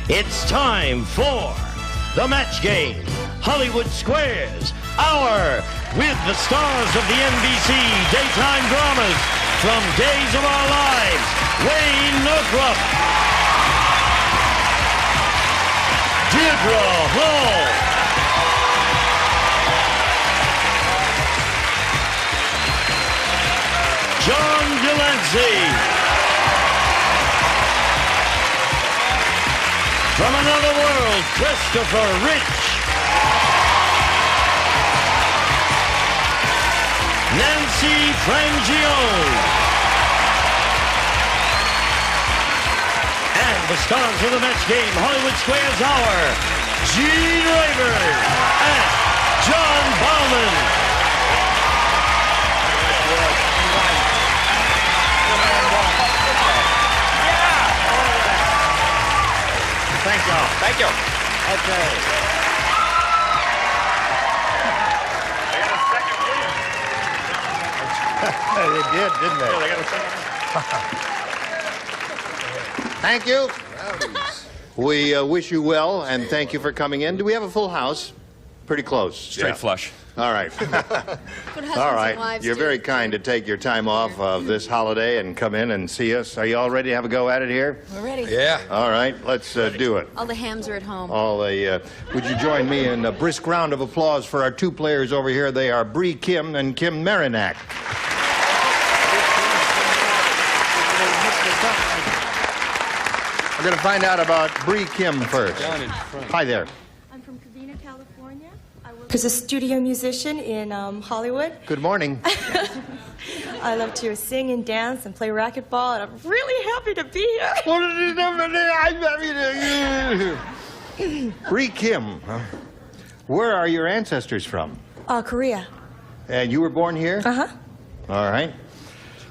It's time for the match game, Hollywood Squares Hour, with the stars of the NBC daytime dramas from Days of Our Lives, Northrop, Deidre Hall, John Lancie. From another world, Christopher Rich. Lancie Frangione. And the stars of the match game, Hollywood Squares Hour, Deidre and John Bowman. Thank you. Thank you. Okay. They got a second win. They did, didn't they? Yeah, they got a second. Thank you. We wish you well, and thank you for coming in. Do we have a full house? Pretty close. Straight flush. All right. All right. You're very kind to take your time off of this holiday and come in and see us. Are you all ready to have a go at it here? We're ready. Yeah. All right. Let's do it. All the hams are at home. Would you join me in a brisk round of applause for our two players over here? They are Bree Kim and Kim Marinack. We're going to find out about Bree Kim first. Hi there. I'm from Covina, California. I work as a studio musician in Hollywood. Good morning. I love to sing and dance and play racquetball, and I'm really happy to be here. Bree Kim, where are your ancestors from? Korea. And you were born here? Uh-huh. All right.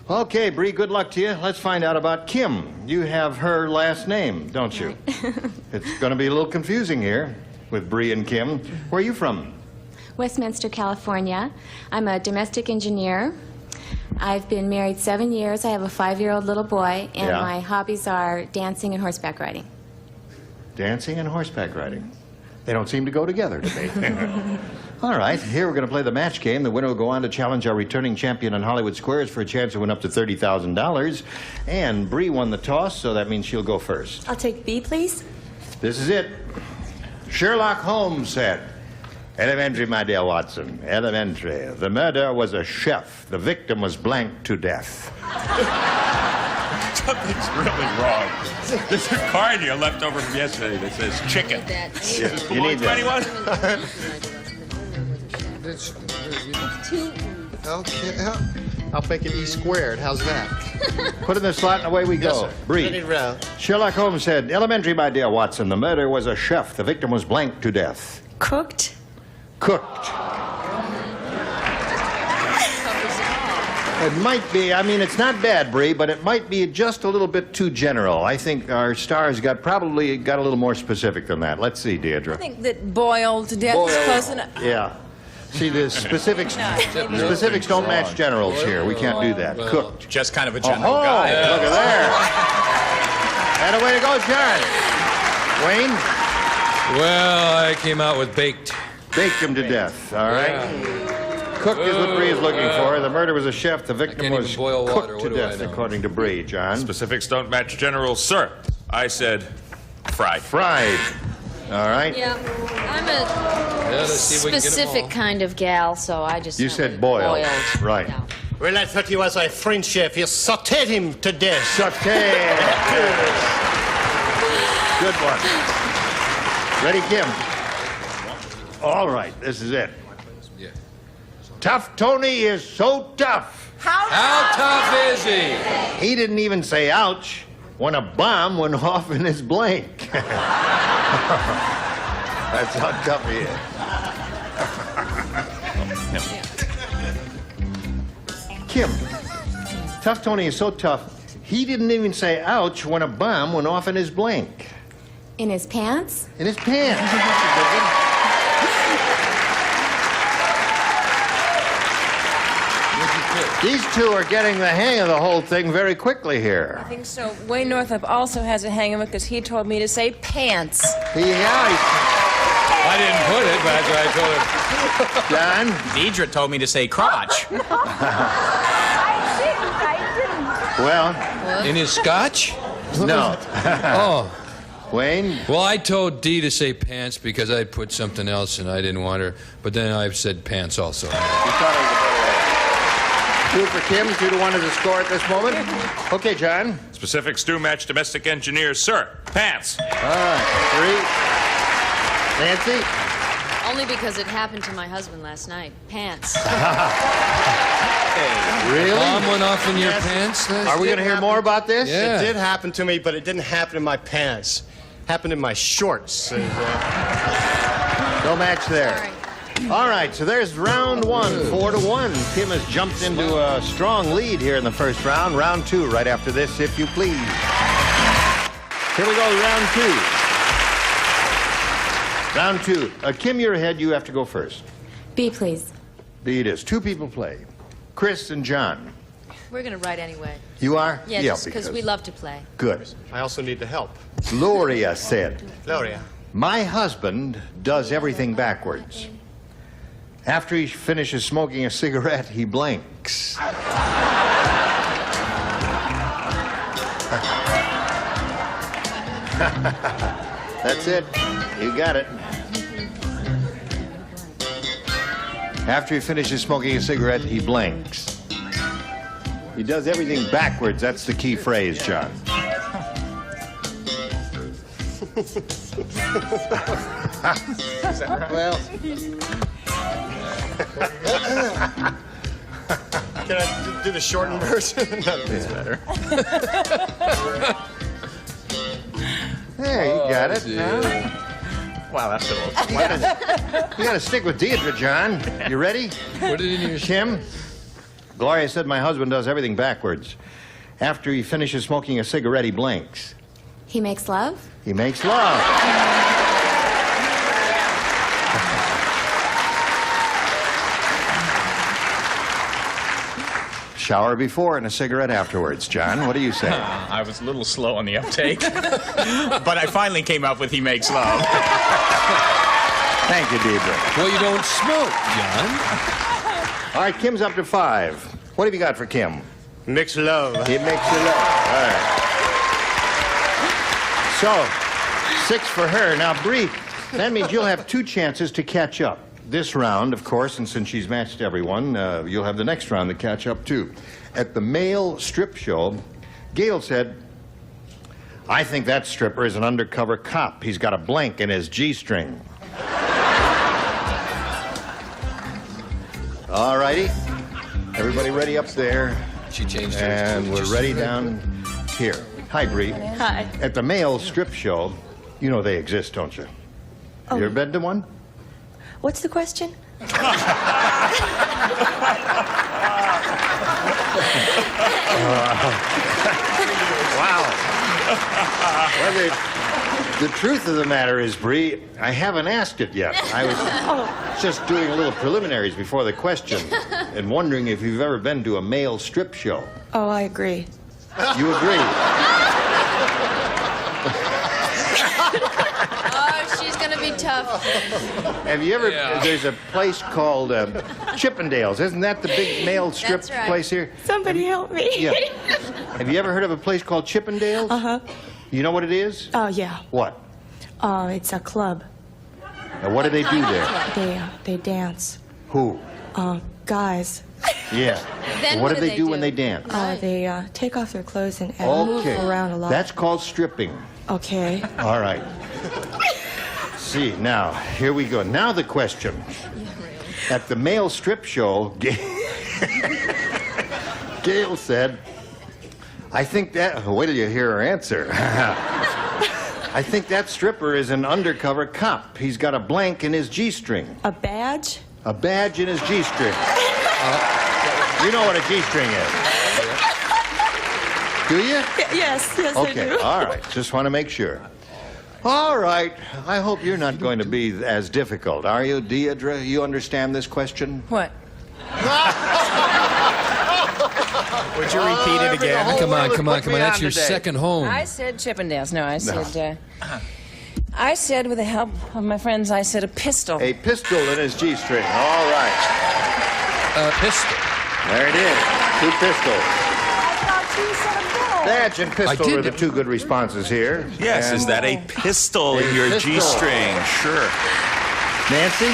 Okay, Bree, good luck to you. Let's find out about Kim. You have her last name, don't you? It's going to be a little confusing here with Bree and Kim. Where are you from? Westminster, California. I'm a domestic engineer. I've been married 7 years. I have a 5-year-old little boy, and Yeah. my hobbies are dancing and horseback riding. Dancing and horseback riding. They don't seem to go together to me. All right, here we're going to play the match game. The winner will go on to challenge our returning champion in Hollywood Squares for a chance to win up to $30,000. And Bree won the toss, so that means she'll go first. I'll take B, please. This is it. Sherlock Holmes said, "Elementary, my dear Watson, elementary. The murder was a chef. The victim was blanked to death." Something's really wrong. There's a card here left over from yesterday that says chicken. Yeah, you need For anyone? Okay. I'll make it E squared. How's that? Put in the slot and away we go. Yes, sir. Bree. Ready to roll. Sherlock Holmes said, "Elementary, my dear Watson. The murder was a chef. The victim was blanked to death." Cooked. Cooked. It might be, I mean, it's not bad, Bree, but it might be just a little bit too general. I think our stars probably got a little more specific than that. Let's see, Deidre. I think that boiled to death is close enough. Yeah. See, the specifics don't match generals here. We can't do that. Cooked. Just kind of a general Oh, guy. look at there. And a way to go, John. Wayne? Well, I came out with baked. Baked him to death, all right? Cooked is what Bree is looking for. The murder was a chef. The victim can't was even boil water. cooked What to do I death, know? according to Bree. John? Specifics don't match generals, sir. I said fried. Fried. All right. Yeah, I'm a Let's see if we can get 'em specific all. kind of gal, so I just You went said with boiled. Right. Yeah. Well, I thought he was a French chef. He sautéed him to death. Sauté. Good one. Ready, Kim? All right, this is it. Yeah. Tough Tony is so tough. How tough is he? He didn't even say ouch when a bomb went off in his blank. That's how tough he is. Kim, Tough Tony is so tough, he didn't even say ouch when a bomb went off in his blank. In his pants? In his pants. These two are getting the hang of the whole thing very quickly here. I think so. Wayne Northrop also has a hang of it because he told me to say pants. I didn't put it, but that's what I told her. John? Deidre told me to say crotch. I didn't. Well, In his scotch? no. Oh. Wayne? Well, I told Dee to say pants because I put something else and I didn't want her. But then I said pants also. You thought it was a better 2 for Kim, 2-1 is the score at this moment. Okay, John. Specific stew match domestic engineers, sir. Pants. All right, 3. Nancy? Only because it happened to my husband last night. Pants. Really? Bomb went off in your Yes. pants? Are we going to hear more about this? Yeah. It did happen to me, but it didn't happen in my pants. Happened in my shorts. And, No match there. Sorry. All right, so there's round 1, 4-1. Kim has jumped into a strong lead here in the first round. Round 2, right after this, if you please. Here we go, round 2. Round 2. Kim, you're ahead. You have to go first. B, please. B it is. 2 people play. Chris and John. We're going to write anyway. You are? Yeah, just because we love to play. Good. I also need the help. Gloria said, Gloria. my husband does everything backwards. After he finishes smoking a cigarette, he blinks. That's it. You got it. After he finishes smoking a cigarette, he blinks. He does everything backwards. That's the key phrase, John. Well. Can I do the shortened version? Nothing's better. There, you got it. Wow, that's a little. You got to stick with Deidre, John. You ready? Put it in your... Kim? Gloria said my husband does everything backwards. After he finishes smoking a cigarette, he blinks. He makes love? He makes love. Shower before and a cigarette afterwards. John, what do you say? I was a little slow on the uptake. But I finally came up with he makes love. Thank you, Deidre. Well, you don't smoke, John. All right, Kim's up to 5. What have you got for Kim? Mixed love. He makes you love. All right. So, 6 for her. Now, Bree, that means you'll have 2 chances to catch up. This round, of course, and since she's matched everyone, you'll have the next round to catch up, too. At the male strip show, Gail said, I think that stripper is an undercover cop. He's got a blank in his G-string. All righty. Everybody ready up there? She changed hers. And we're ready down here. Hi, Bree. Hi. At the male strip show, you know they exist, don't you? Oh. You ever been to one? What's the question? Wow. Well, the truth of the matter is, Bree, I haven't asked it yet. I was just doing a little preliminaries before the question and wondering if you've ever been to a male strip show. Oh, I agree. You agree? Oh, she's going to be tough. Have you ever, Yeah. there's a place called Chippendales. Isn't that the big male strip That's right. place here? Somebody help me. Yeah. Have you ever heard of a place called Chippendales? Uh-huh. You know what it is? Oh, yeah. What? It's a club. Now, what do they do there? They dance. Who? Guys. Yeah. Then What what do do they they do do? when they dance? They take off their clothes and move Okay. around a lot. That's called stripping. Okay. All right. See, now, here we go. Now the question. At the male strip show, Gail said, I think that... Wait till you hear her answer. I think that stripper is an undercover cop. He's got a blank in his G-string. A badge? A badge in his G-string. You know what a G-string is. Do you? Yes, I Okay, do. all right. Just want to make sure. All right. I hope you're not going to be as difficult, are you, Deidre? You understand this question? What? Would you repeat it again? Come on. That's your second home. I said Chippendales. No, I said with the help of my friends, I said a pistol. A pistol in his G-string. All right. Pistol. There it is. 2 pistols. I thought you said a ball. Badge and pistol are the 2 good responses here. Yes, And is that a pistol in your pistol. G-string? Sure. Nancy?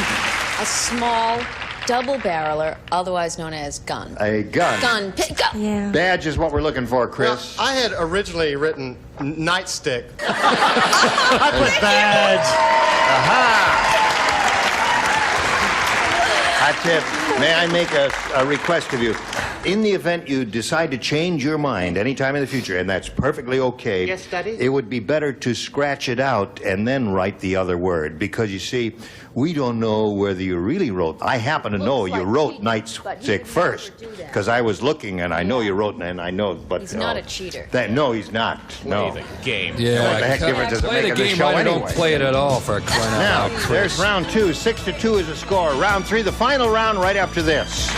A small double-barreler, otherwise known as gun. A gun. Gun. Yeah. Badge is what we're looking for, Chris. I had originally written nightstick. I put badge. That's it. May I make a request of you? In the event you decide to change your mind anytime in the future, and that's perfectly okay. Yes, Daddy? It would be better to scratch it out and then write the other word, because you see, we don't know whether you really wrote. I happen to know you wrote nightstick first, because I was looking and I know you wrote, and I know, but He's not a cheater. No, he's not. No. Play the game. Yeah, What the heck difference does it play make the in the game show right or anyway? don't play it at all, for crying out Now, loud, Chris. there's round 2. 6-2 is the score. Round 3, the final round, right after this.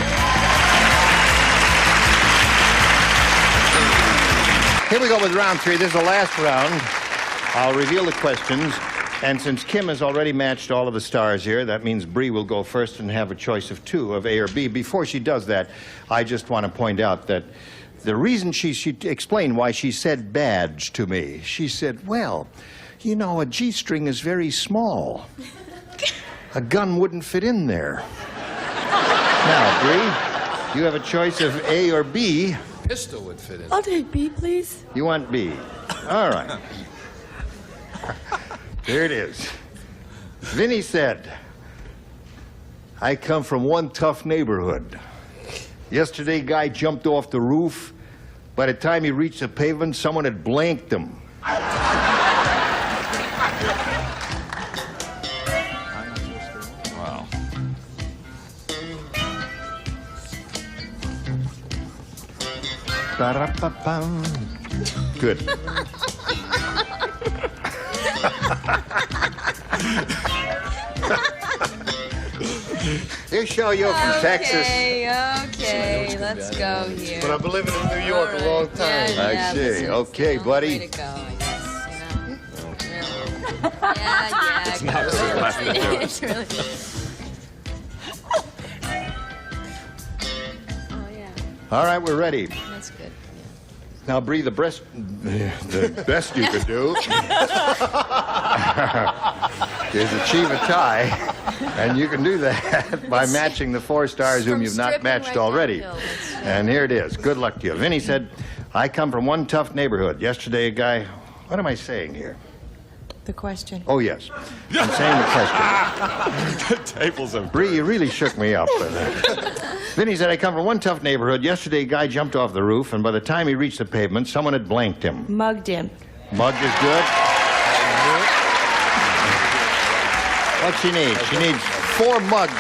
Here we go with round 3. This is the last round. I'll reveal the questions. And since Kim has already matched all of the stars here, that means Bree will go first and have a choice of 2, of A or B. Before she does that, I just want to point out that the reason she explained why she said badge to me. She said, well, you know, a G-string is very small. A gun wouldn't fit in there. Now, Bree, you have a choice of A or B. Pistol would fit in. I'll take B, please. You want B. All right. There it is. Vinny said, I come from one tough neighborhood. Yesterday, guy jumped off the roof. By the time he reached the pavement, someone had blanked him. Wow. Ba-da-ba-bum. Good. This show you're from Texas. Okay, let's go here. But I've been living in New York a long time. I see. Okay, buddy. Way to go, I guess, you know. Yeah. It's not so left to do it. It's really... Oh, yeah. All right, we're ready. That's good. Now, Bree, the best you could do is achieve a tie, and you can do that by matching the 4 stars whom you've not matched already. And here it is. Good luck to you. Vinny said, I come from one tough neighborhood. Yesterday, a guy... What am I saying here? The question. Oh, yes. I'm saying the question. The tables have... Bree, you really shook me up. Vinny said, I come from one tough neighborhood. Yesterday, a guy jumped off the roof, and by the time he reached the pavement, someone had blanked him. Mugged him. Mugged is good. What she needs? She needs 4 mugs.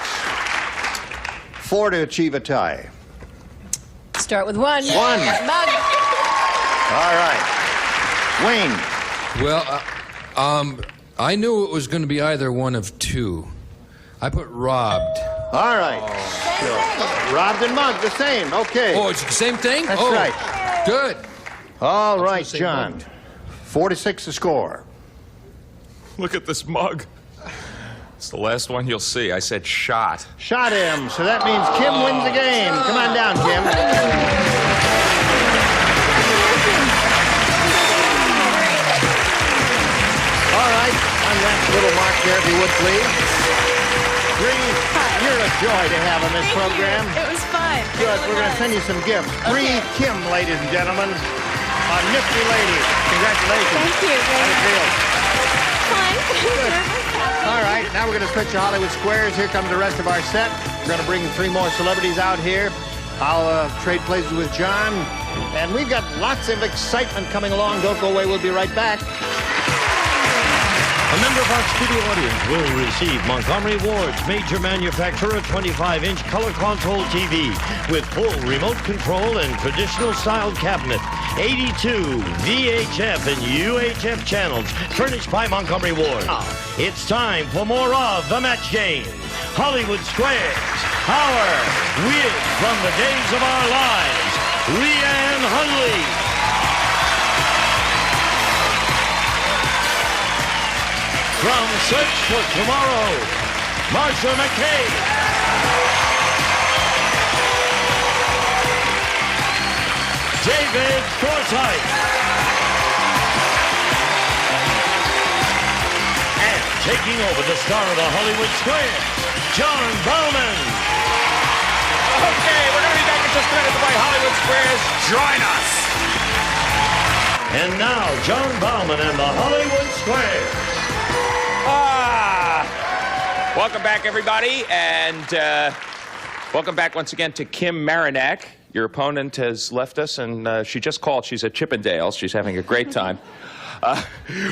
4 to achieve a tie. Start with 1. 1. Mug. All right. Wayne. Well, I knew it was going to be either one of 2. I put robbed. All right. Sure. Robbed and mugged, the same. Okay. Oh, it's the same thing? That's oh, right. Good. All right, John. 4-6 the score. Look at this mug. It's the last one you'll see. I said shot. Shot him, so that means Kim wins the game. Come on down, Kim. All right, on that little mark there, if you would, please. Bree, you're a joy to have on this program. It was fun. Good, we're going to send you some gifts. Bree Kim, ladies and gentlemen. A nifty lady. Congratulations. Thank you. How do you feel? Fun. All right, now we're going to switch to Hollywood Squares. Here comes the rest of our set. We're going to bring 3 more celebrities out here. I'll trade places with John. And we've got lots of excitement coming along. Don't go away. We'll be right back. A member of our studio audience will receive Montgomery Ward's major manufacturer 25-inch color console TV with full remote control and traditional style cabinet. 82 VHF and UHF channels furnished by Montgomery Ward. It's time for more of The Match Game. Hollywood Squares, our With from the Days of Our Lives. Leann Hunley. From Search for Tomorrow, Marcia McCabe. David Forsyth. And taking over the star of the Hollywood Squares, John Bowman. Okay, we're going to be back in just a minute to play Hollywood Squares. Join us. And now, John Bowman and the Hollywood Squares. Welcome back, everybody, and welcome back once again to Kim Marinak. Your opponent has left us, and she just called. She's at Chippendales. She's having a great time.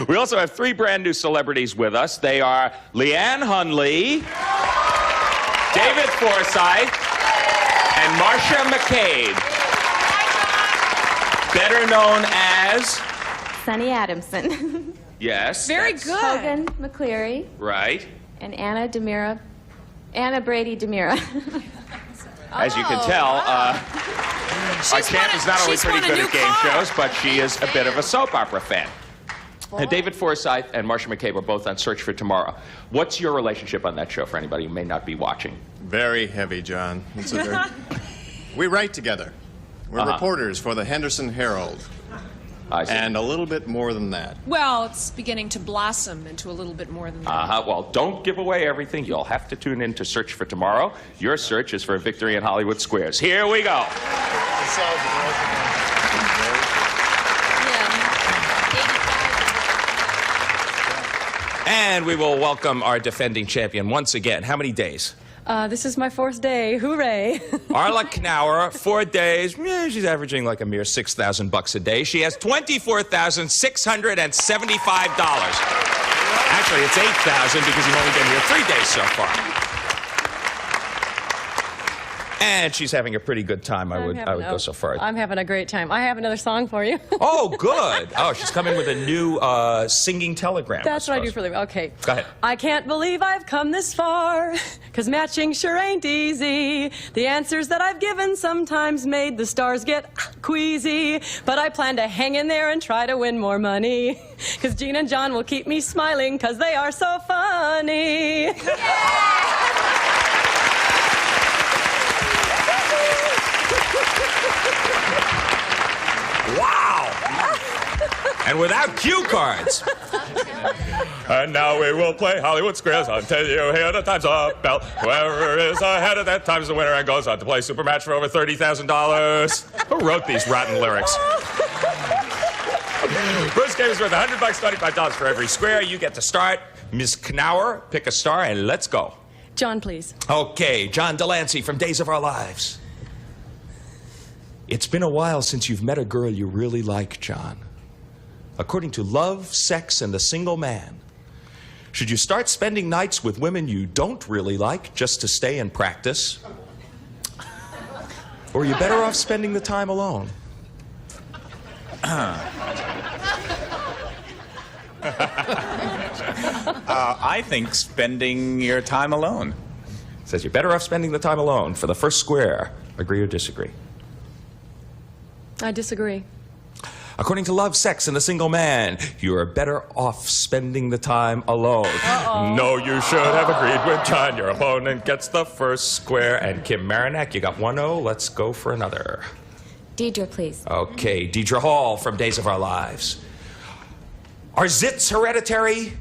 We also have 3 brand new celebrities with us. They are Leann Hunley, David Forsyth, and Marcia McCabe, better known as Sunny Adamson. Yes. Very good. Hogan McCleary. Right. And Anna Brady Demira. As you can tell, our champ is not only pretty good at game shows, but she is a bit of a soap opera fan. David Forsyth and Marcia McCabe are both on Search for Tomorrow. What's your relationship on that show for anybody who may not be watching? Very heavy, John. It's a very... We write together. We're reporters for the Henderson Herald. I see. And a little bit more than that. Well, it's beginning to blossom into a little bit more than that. Well, don't give away everything. You'll have to tune in to Search for Tomorrow. Your search is for a victory in Hollywood Squares. Here we go. And we will welcome our defending champion once again. How many days? This is my 4th day. Hooray. Arla Knauer, 4 days. She's averaging like a mere $6,000 a day. She has $24,675. Actually, it's $8,000 because you've only been here 3 days so far. And she's having a pretty good time, I would go so far. I'm having a great time. I have another song for you. Oh, good. Oh, she's coming with a new singing telegram. That's what I do for a living. Okay. Go ahead. I can't believe I've come this far, 'cause matching sure ain't easy. The answers that I've given sometimes made the stars get queasy. But I plan to hang in there and try to win more money, 'cause Gene and John will keep me smiling, 'cause they are so funny. Wow! And without cue cards. And now we will play Hollywood Squares until you hear the time's up bell. Whoever is ahead of that time's the winner and goes on to play Super Match for over $30,000. Who wrote these rotten lyrics? First game is worth $100, $25 for every square. You get to start. Ms. Knauer, pick a star and let's go. John, please. Okay, John Lancie from Days of Our Lives. It's been a while since you've met a girl you really like, John. According to Love, Sex, and the Single Man, should you start spending nights with women you don't really like just to stay and practice? Or are you better off spending the time alone? I think spending your time alone. Says you're better off spending the time alone for the first square. Agree or disagree? I disagree. According to Love, Sex, and the Single Man, you are better off spending the time alone. No, you should have agreed with John. Your opponent gets the first square. And Kim Marinak, you got 1-0. Let's go for another. Deidre, please. Okay, Deidre Hall from Days of Our Lives. Are zits hereditary?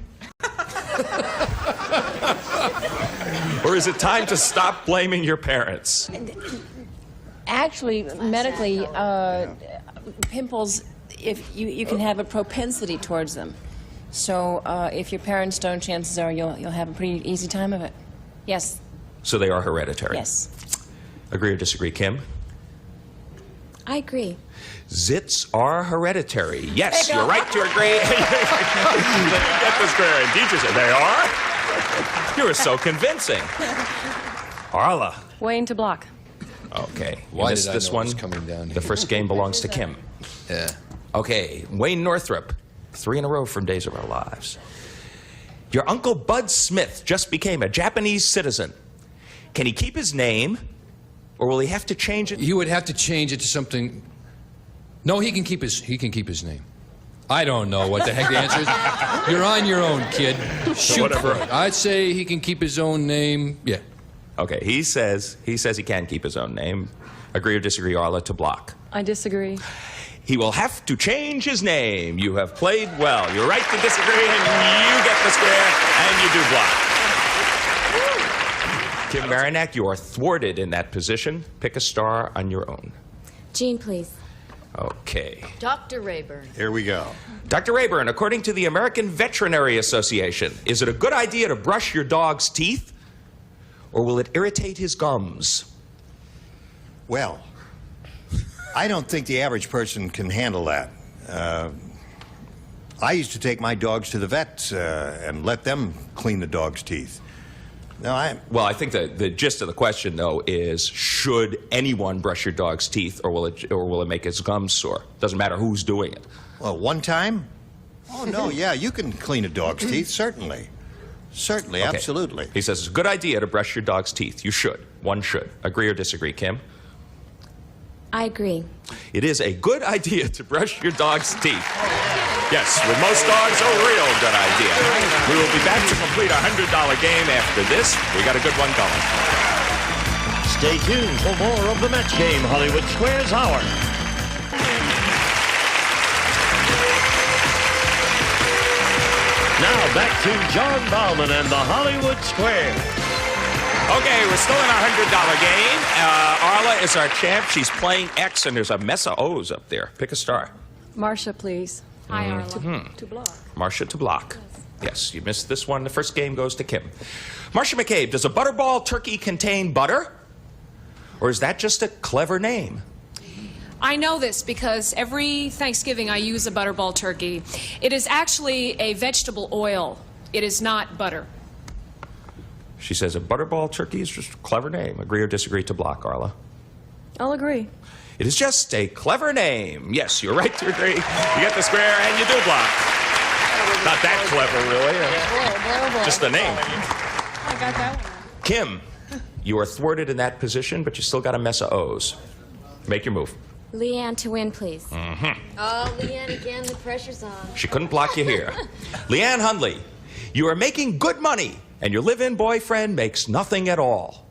Or is it time to stop blaming your parents? Actually, medically, pimples, if you can have a propensity towards them. So if your parents don't, chances are you'll have a pretty easy time of it. Yes. So they are hereditary? Yes. Agree or disagree, Kim? I agree. Zits are hereditary. Yes, you're right to agree. Get the square. And Deidre said, they are? You were so convincing. Arla. Wayne to block. Okay. Why missed did I this know it one? was coming down The here? first game belongs to Kim. Yeah. Okay, Wayne Northrop. 3 in a row from Days of Our Lives. Your Uncle Bud Smith just became a Japanese citizen. Can he keep his name? Or will he have to change it? He would have to change it to something. No, he can keep his name. I don't know what the heck the answer is. You're on your own, kid. Shoot for it. I'd say he can keep his own name. Yeah. Okay, he says he can keep his own name. Agree or disagree, Arla, to block? I disagree. He will have to change his name. You have played well. You're right to disagree, and you get the square, and you do block. Kim Marinac, you are thwarted in that position. Pick a star on your own. Jean, please. Okay. Dr. Rayburn. Here we go. Dr. Rayburn, according to the American Veterinary Association, is it a good idea to brush your dog's teeth, or will it irritate his gums? Well, I don't think the average person can handle that. I used to take my dogs to the vets and let them clean the dog's teeth. Well, I think the gist of the question, though, is should anyone brush your dog's teeth, or will it make his gums sore? Doesn't matter who's doing it. Well, one time? Oh, no, yeah, you can clean a dog's teeth, certainly. Certainly, Okay. absolutely. He says it's a good idea to brush your dog's teeth. You should. One should. Agree or disagree, Kim? I agree. It is a good idea to brush your dog's teeth. Yes, with most dogs, a real good idea. We will be back to complete our $100 game after this. We got a good one going. Stay tuned for more of the Match Game Hollywood Squares Hour. Now back to John Bauman and the Hollywood Squares. Okay, we're still in our $100 game. Arla is our champ. She's playing X, and there's a mess of O's up there. Pick a star. Marcia, please. Hi, Arla. To block. Marcia to block. Yes, you missed this one. The first game goes to Kim. Marcia McCabe, does a butterball turkey contain butter? Or is that just a clever name? I know this because every Thanksgiving I use a butterball turkey. It is actually a vegetable oil. It is not butter. She says a butterball turkey is just a clever name. Agree or disagree to block, Arla? I'll agree. It is just a clever name. Yes, you're right to agree. You get the square and you do block. Not that clever, really. Just the name. I got that one. Kim, you are thwarted in that position, but you still got a mess of O's. Make your move. Leann to win, please. Mm-hmm. Oh, Leann, again, the pressure's on. She couldn't block you here. Leann Hunley, you are making good money, and your live-in boyfriend makes nothing at all.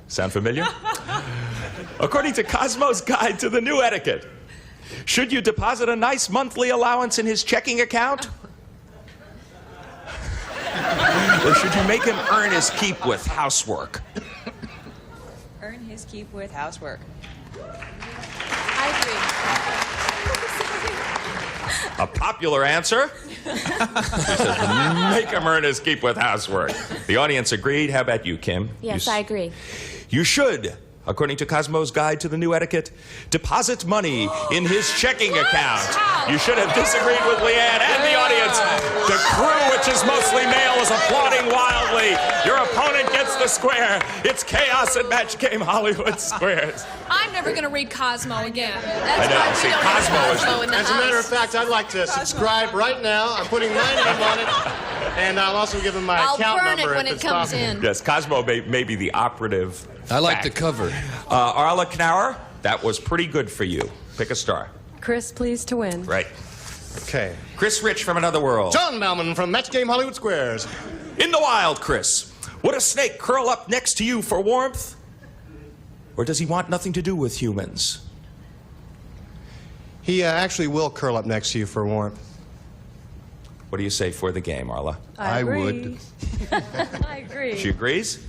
Sound familiar? According to Cosmo's Guide to the New Etiquette, should you deposit a nice monthly allowance in his checking account? Or should you make him earn his keep with housework? Earn his keep with housework. I A popular answer. She says, make him earn his keep with housework. The audience agreed. How about you, Kim? Yes, I agree. You should, according to Cosmo's Guide to the New Etiquette, deposit money in his checking account. You should have disagreed with Leann and the audience. The crew, which is mostly male, is applauding wildly. Your opponent gets the square. It's chaos at Match Game Hollywood Squares. I'm never going to read Cosmo again. I know. See, Cosmo is... As a matter of fact, I'd like to subscribe right now. I'm putting my name on it. And I'll also give him my account number if it's possible. Yes, Cosmo may be the operative. I like the cover. Arla Knauer, that was pretty good for you. Pick a star. Chris, please to win. Right. Okay. Chris Rich from Another World. John Bauman from Match Game Hollywood Squares. In the wild, Chris, would a snake curl up next to you for warmth? Or does he want nothing to do with humans? He actually will curl up next to you for warmth. What do you say for the game, Arla? I agree. would. I agree. She agrees?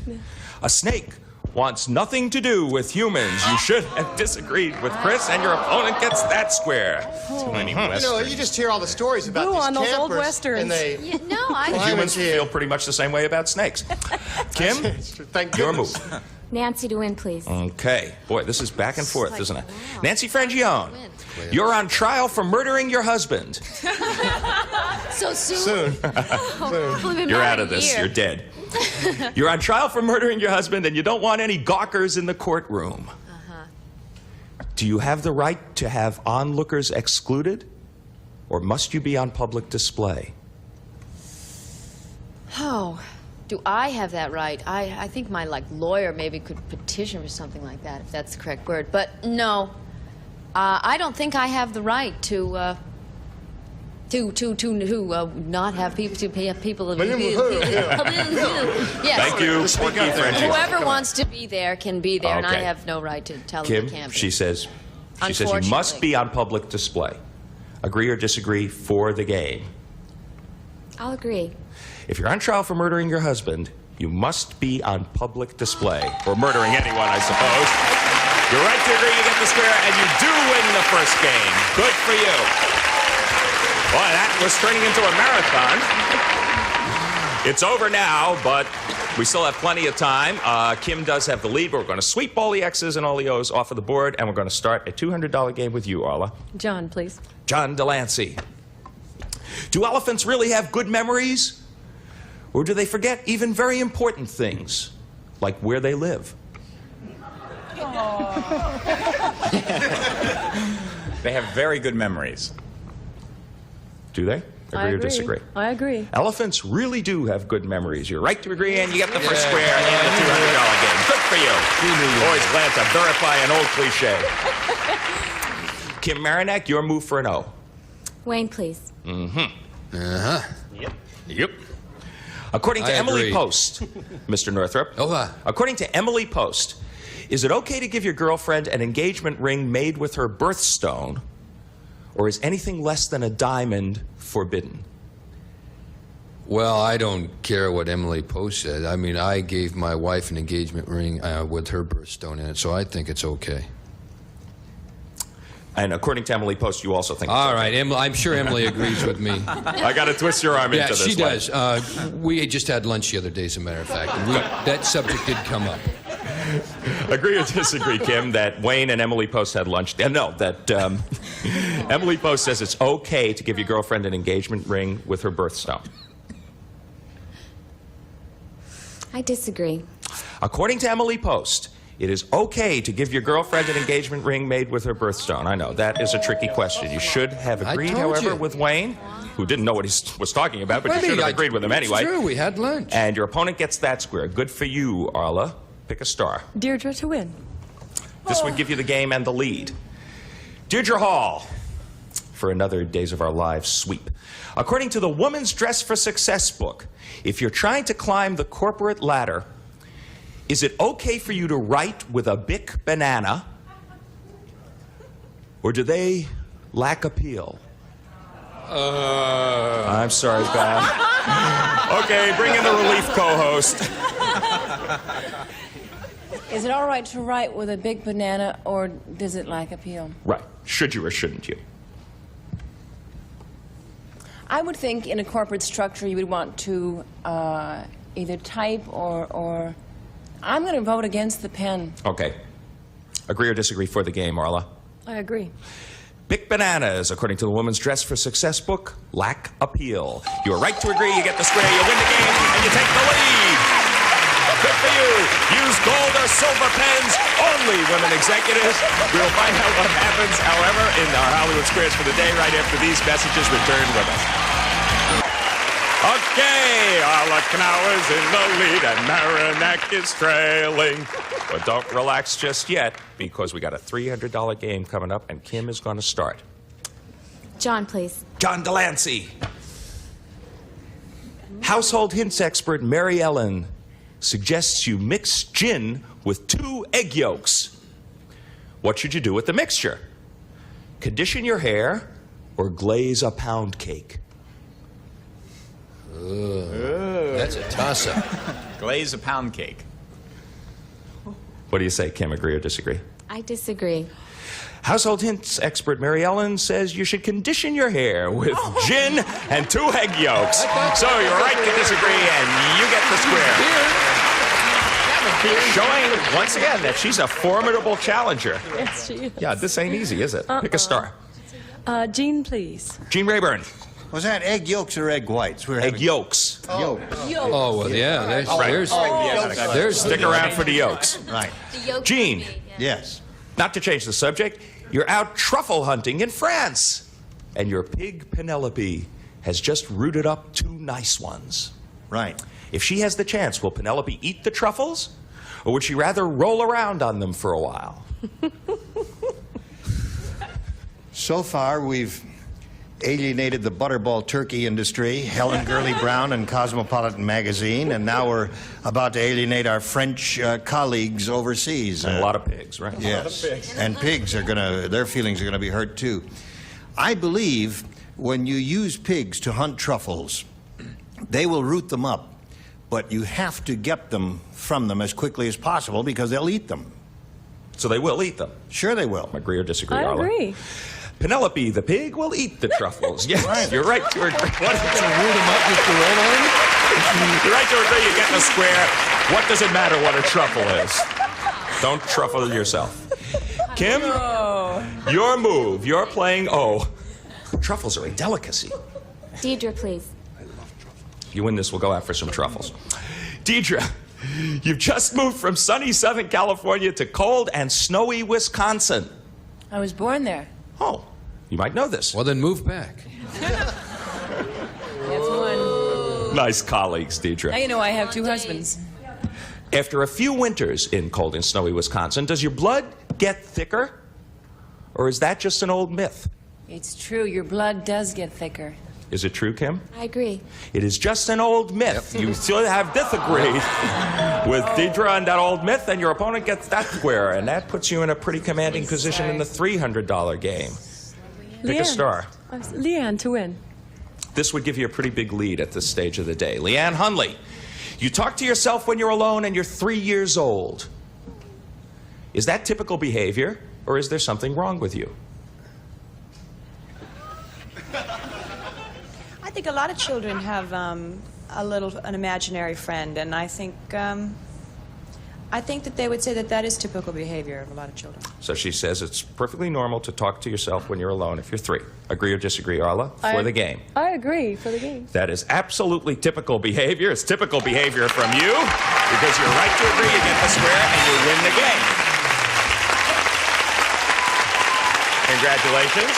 A snake wants nothing to do with humans. You should have disagreed with Chris, and your opponent gets that square. Too many You know, westerns. you just hear all the stories about Ooh, these on those campers, old westerns. and they No, I... Humans feel pretty much the same way about snakes. Kim, Thank your goodness. move. Nancy to win, please. Okay. Boy, this is back and forth, isn't it? Nancy Frangione, you're on trial for murdering your husband. So soon? Soon. You're out of this. You're dead. You're on trial for murdering your husband, and you don't want any gawkers in the courtroom. Do you have the right to have onlookers excluded, or must you be on public display? Oh, Do I have that right? I think my lawyer maybe could petition or something like that, if that's the correct word. But no, I don't think I have the right to not have people to pay people. Yes. Thank you. Whoever wants to be there can be there, and I Okay. have no right to tell them Kim, they can't be. she says you must be on public display. Agree or disagree for the game? I'll agree. If you're on trial for murdering your husband, you must be on public display. Or murdering anyone, I suppose. You're right to agree, you get the square, and you do win the first game. Good for you. Boy, that was turning into a marathon. It's over now, but we still have plenty of time. Kim does have the lead, but we're going to sweep all the X's and all the O's off of the board, and we're going to start a $200 game with you, Arla. John, please. John Lancie. Do elephants really have good memories? Or do they forget even very important things, like where they live? They have very good memories. Do they? Agree or disagree? I agree. Elephants really do have good memories. You're right to agree, and you get the first square in the $200 game. Good for you. Always glad to verify an old cliche. Kim Marinak, your move for an O. Wayne, please. Mm-hmm. Uh-huh. Yep. According to I Emily agree. Post, Mr. Northrop, according to Emily Post, is it okay to give your girlfriend an engagement ring made with her birthstone, or is anything less than a diamond forbidden? Well, I don't care what Emily Post said. I mean, I gave my wife an engagement ring with her birthstone in it, so I think it's okay. And according to Emily Post, you also think it's All okay. right, I'm sure Emily agrees with me. I got to twist your arm into this. Yeah, she one. does. We just had lunch the other day, as a matter of fact, and that subject did come up. Agree or disagree, Kim, that Wayne and Emily Post had lunch? No, that Emily Post says it's okay to give your girlfriend an engagement ring with her birthstone. I disagree. According to Emily Post, it is okay to give your girlfriend an engagement ring made with her birthstone. I know, that is a tricky question. You should have agreed, however, with Wayne, who didn't know what he was talking about, but you should have agreed with him anyway. It's true, we had lunch. And your opponent gets that square. Good for you, Arla. Pick a star. Deidre to win. This would give you the game and the lead. Deidre Hall for another Days of Our Lives sweep. According to the Woman's Dress for Success book, if you're trying to climb the corporate ladder, is it okay for you to write with a Bic banana, or do they lack appeal? I'm sorry, Beth. Okay, bring in the relief co-host. Is it all right to write with a big banana, or does it lack appeal? Right. Should you or shouldn't you? I would think in a corporate structure you would want to either type or I'm going to vote against the pen. Okay. Agree or disagree for the game, Arla? I agree. Bic bananas, according to the Woman's Dress for Success book, lack appeal. You are right to agree, you get the square, you win the game, and you take the lead. Good for you. Use gold or silver pens, only women executives. We'll find out what happens, however, in our Hollywood Squares for the day right after these messages. Return with us. Okay, Arla Knauer is in the lead and Marinak is trailing. But don't relax just yet, because we got a $300 game coming up, and Kim is going to start. John, please. John Lancie. Household hints expert Mary Ellen suggests you mix gin with 2 egg yolks. What should you do with the mixture? Condition your hair or glaze a pound cake? That's a toss-up. Glaze a pound cake. What do you say, Kim? Agree or disagree? I disagree. Household hints expert Mary Ellen says you should condition your hair with gin and 2 egg yolks. So you're right to disagree, and you get the square. Showing once again that she's a formidable challenger. Yes, she is. Yeah, this ain't easy, is it? Pick a star. Jean, please. Gene Rayburn. Was that egg yolks or egg whites? Egg yolks. Oh, well, yeah. There's Stick around for the yolks. Right. Gene. Yes. Not to change the subject, you're out truffle hunting in France, and your pig Penelope has just rooted up 2 nice ones. Right. If she has the chance, will Penelope eat the truffles? Or would she rather roll around on them for a while? So far, we've alienated the butterball turkey industry, Helen Gurley Brown and Cosmopolitan magazine, and now we're about to alienate our French colleagues overseas. And a lot of pigs, right? Yes. And pigs are their feelings are gonna be hurt too. I believe when you use pigs to hunt truffles, they will root them up, but you have to get them from them as quickly as possible because they'll eat them. So they will eat them? Sure they will. Agree or disagree, I Arla? agree. Penelope the pig will eat the truffles. Yes, you're right to agree. What is To root them up just to roll on them? You're right to agree. You get in the square. What does it matter what a truffle is? Don't truffle yourself. Kim, your move. You're playing O. Truffles are a delicacy. Deidre, please. If you win this, we'll go out for some truffles. Deidre, you've just moved from sunny Southern California to cold and snowy Wisconsin. I was born there. Oh, you might know this. Well, then move back. That's one. Nice colleagues, Deidre. Now you know I have 2 husbands. After a few winters in cold and snowy Wisconsin, does your blood get thicker? Or is that just an old myth? It's true, your blood does get thicker. Is it true, Kim? I agree. It is just an old myth. You still have disagreed with Deidre on that old myth, and your opponent gets that square, and that puts you in a pretty commanding position in the $300 game. Pick a star. Leann to win. This would give you a pretty big lead at this stage of the day. Leann Hunley, you talk to yourself when you're alone and you're 3 years old. Is that typical behavior, or is there something wrong with you? I think a lot of children have an imaginary friend, and I think that they would say that that is typical behavior of a lot of children. So she says it's perfectly normal to talk to yourself when you're alone if you're 3. Agree or disagree, Arla? For the game. I agree, for the game. That is absolutely typical behavior. It's typical behavior from you because you're right to agree. You get the square and you win the game. Congratulations.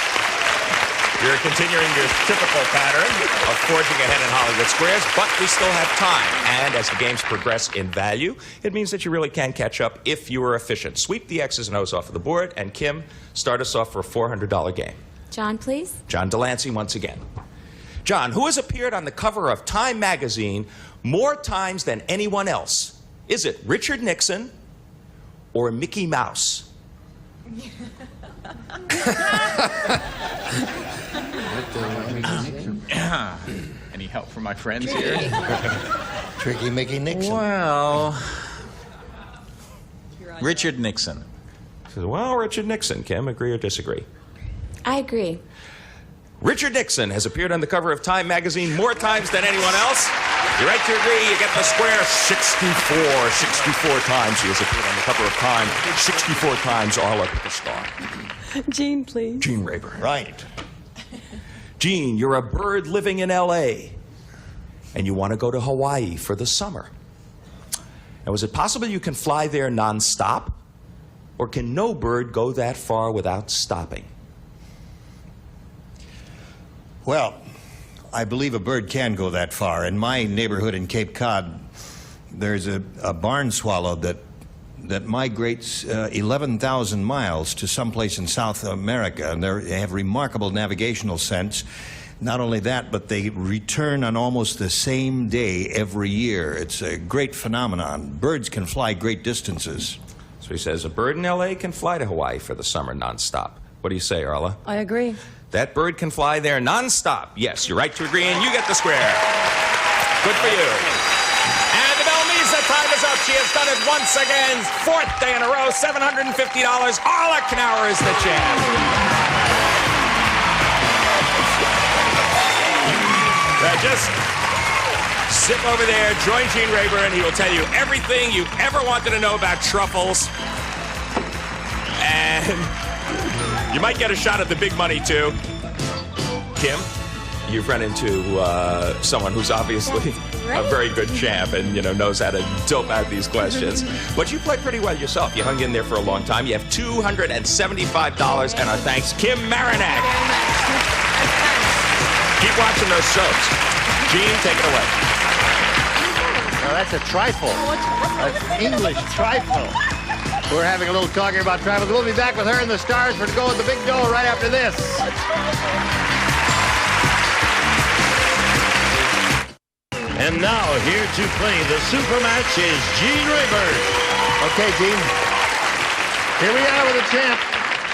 You're continuing your typical pattern of forging ahead in Hollywood Squares, but we still have time. And as the games progress in value, it means that you really can catch up if you are efficient. Sweep the X's and O's off of the board, and Kim, start us off for a $400 game. John, please. John Delancey once again. John, who has appeared on the cover of Time magazine more times than anyone else? Is it Richard Nixon or Mickey Mouse? Any help from my friends here? Tricky Mickey Nixon. Well, Richard Nixon. Well, Richard Nixon. Kim, agree or disagree? I agree. Richard Nixon has appeared on the cover of Time magazine more times than anyone else. You're right to agree. You get the square. 64 times he has appeared on the cover of Time. 64 times. Arla, pick a star. Jean, please. Gene Rayburn. Right. Gene, you're a bird living in L.A., and you want to go to Hawaii for the summer. Now, is it possible you can fly there nonstop? Or can no bird go that far without stopping? Well, I believe a bird can go that far. In my neighborhood in Cape Cod, there's a barn swallow that migrates 11,000 miles to someplace in South America, and they have remarkable navigational sense. Not only that, but they return on almost the same day every year. It's a great phenomenon. Birds can fly great distances. So he says a bird in L.A. can fly to Hawaii for the summer nonstop. What do you say, Arla? I agree. That bird can fly there nonstop. Yes, you're right to agree, and you get the square. Good for you. And the Belmisa time is up. She has done it once again. 4th day in a row, $750. Arla Knauer is the champ. Now just zip over there, join Gene Rayburn. He will tell you everything you've ever wanted to know about truffles. And you might get a shot at the big money, too. Kim, you've run into someone who's obviously a very good champ and, knows how to dope out these questions. But you played pretty well yourself. You hung in there for a long time. You have $275, and our thanks, Kim Marinac. Keep watching those shows. Gene, take it away. No, that's a trifle. That's English trifle. We're having a little talk here about trifles. We'll be back with her and the stars for to go with the big dough right after this. And now, here to play the super match is Gene Rayburn. Okay, Gene. Here we are with the champ.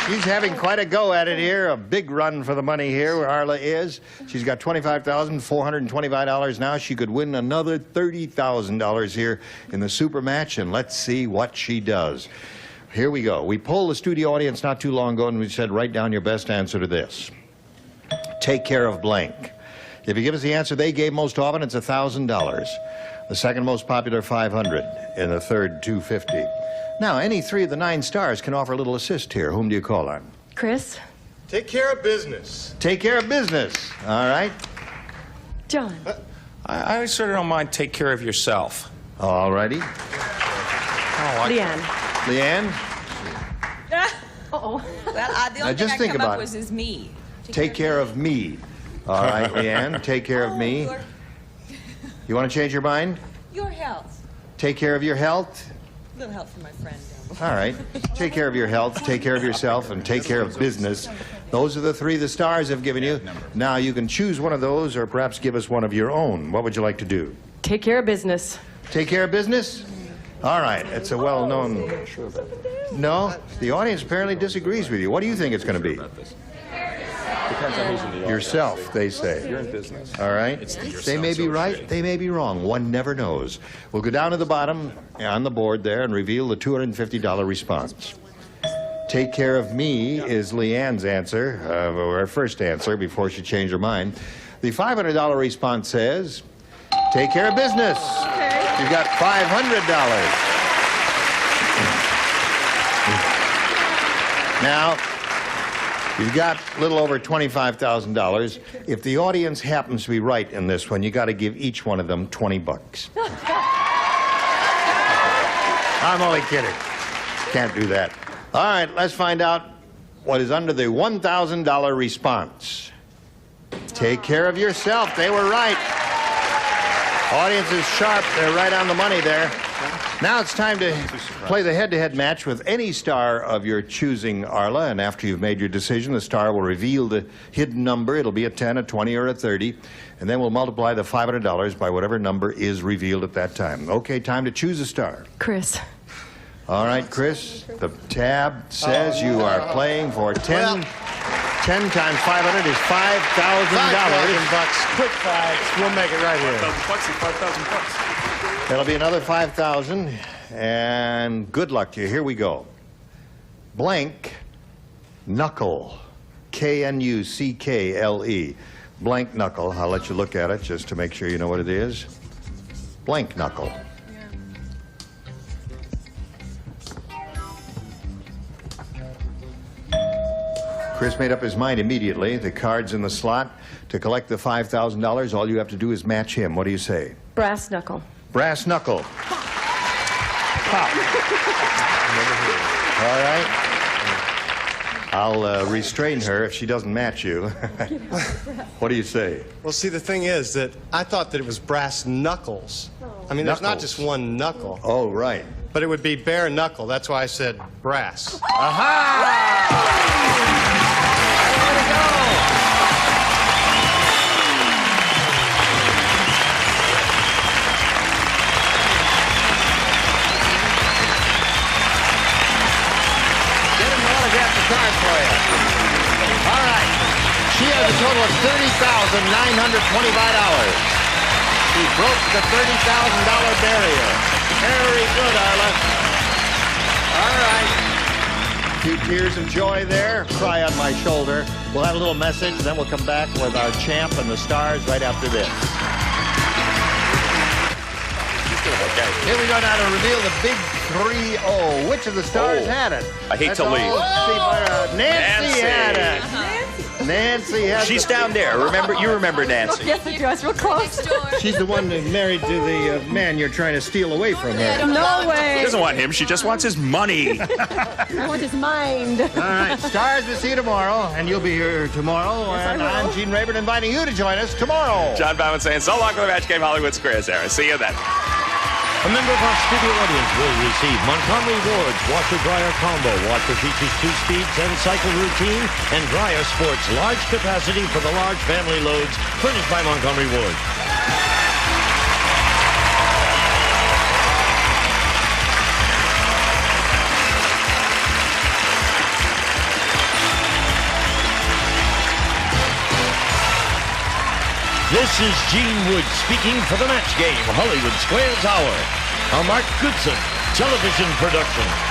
She's having quite a go at it here. A big run for the money here where Arla is. She's got $25,425 now. She could win another $30,000 here in the super match, and let's see what she does. Here we go. We polled the studio audience not too long ago, and we said, write down your best answer to this. Take care of blank. If you give us the answer they gave most often, it's $1,000. The second most popular, $500, and the third, $250. Now, any three of the 9 stars can offer a little assist here. Whom do you call on? Chris? Take care of business. Take care of business. All right. John? I sort of don't mind take care of yourself. All righty. Leann? Leann? Uh-oh. Well, the Now, only just thing think I come about up it. with is me. Take care of me. All right, Leann, take care of me. You want to change your mind? Your health. Take care of your health. A little help from my friend. All right. Take care of your health, take care of yourself, and take care of business. Those are the 3 the stars have given you. Now, you can choose one of those or perhaps give us one of your own. What would you like to do? Take care of business. Take care of business? All right. It's a well-known... No? The audience apparently disagrees with you. What do you think it's going to be? Depends on who's in the audience. Yourself, they say. You're in business. All right? They may be right, they may be wrong. One never knows. We'll go down to the bottom on the board there and reveal the $250 response. Take care of me is Leann's answer, her first answer before she changed her mind. The $500 response says, take care of business. Okay. You've got $500. Now, you've got a little over $25,000. If the audience happens to be right in this one, you got to give each one of them $20. I'm only kidding. Can't do that. All right, let's find out what is under the $1,000 response. Take care of yourself. They were right. Audience is sharp. They're right on the money there. Now it's time to play the head-to-head match with any star of your choosing, Arla, and after you've made your decision, the star will reveal the hidden number. It'll be a 10, a 20, or a 30, and then we'll multiply the $500 by whatever number is revealed at that time. Okay, time to choose a star. Chris. All right, Chris, the tab says you are playing for 10. 10 times 500 is $5,000. $5,000. Quick fives. We'll make it right here. $5,000 That'll be another 5,000, and good luck to you. Here we go. Blank knuckle, K-N-U-C-K-L-E. Blank knuckle. I'll let you look at it just to make sure you know what it is. Blank knuckle. Chris made up his mind immediately. The card's in the slot. To collect the $5,000, all you have to do is match him. What do you say? Brass knuckle. Brass knuckle. Pop. All right. I'll restrain her if she doesn't match you. What do you say? Well, see, the thing is that I thought that it was brass knuckles. I mean, there's not just one knuckle. Oh, right. But it would be bare knuckle. That's why I said brass. Aha! Card for you. All right. She has a total of $30,925. She broke the $30,000 barrier. Very good, Arla. All right. A few tears of joy there. Cry on my shoulder. We'll have a little message, then we'll come back with our champ and the stars right after this. Okay. Here we go now to reveal the big 3-0. Which of the stars had it? I hate to leave. Nancy had it. Nancy had it. She's down there. Remember, you remember Nancy. Yes, I do. I was real close. She's the one married to the man you're trying to steal away from her. No way. She doesn't want him. She just wants his money. I want his mind. All right, stars, we'll see you tomorrow, and you'll be here tomorrow. Yes, and I will. I'm Gene Rayburn inviting you to join us tomorrow. John Bauman saying so long for the Match Game Hollywood Squares era. See you then. A member of our studio audience will receive Montgomery Ward's Washer Dryer Combo. Washer features 2 speeds and cycle routine, and dryer sports large capacity for the large family loads, furnished by Montgomery Ward. This is Gene Wood speaking for the Match Game, Hollywood Squares Hour, a Mark Goodson television production.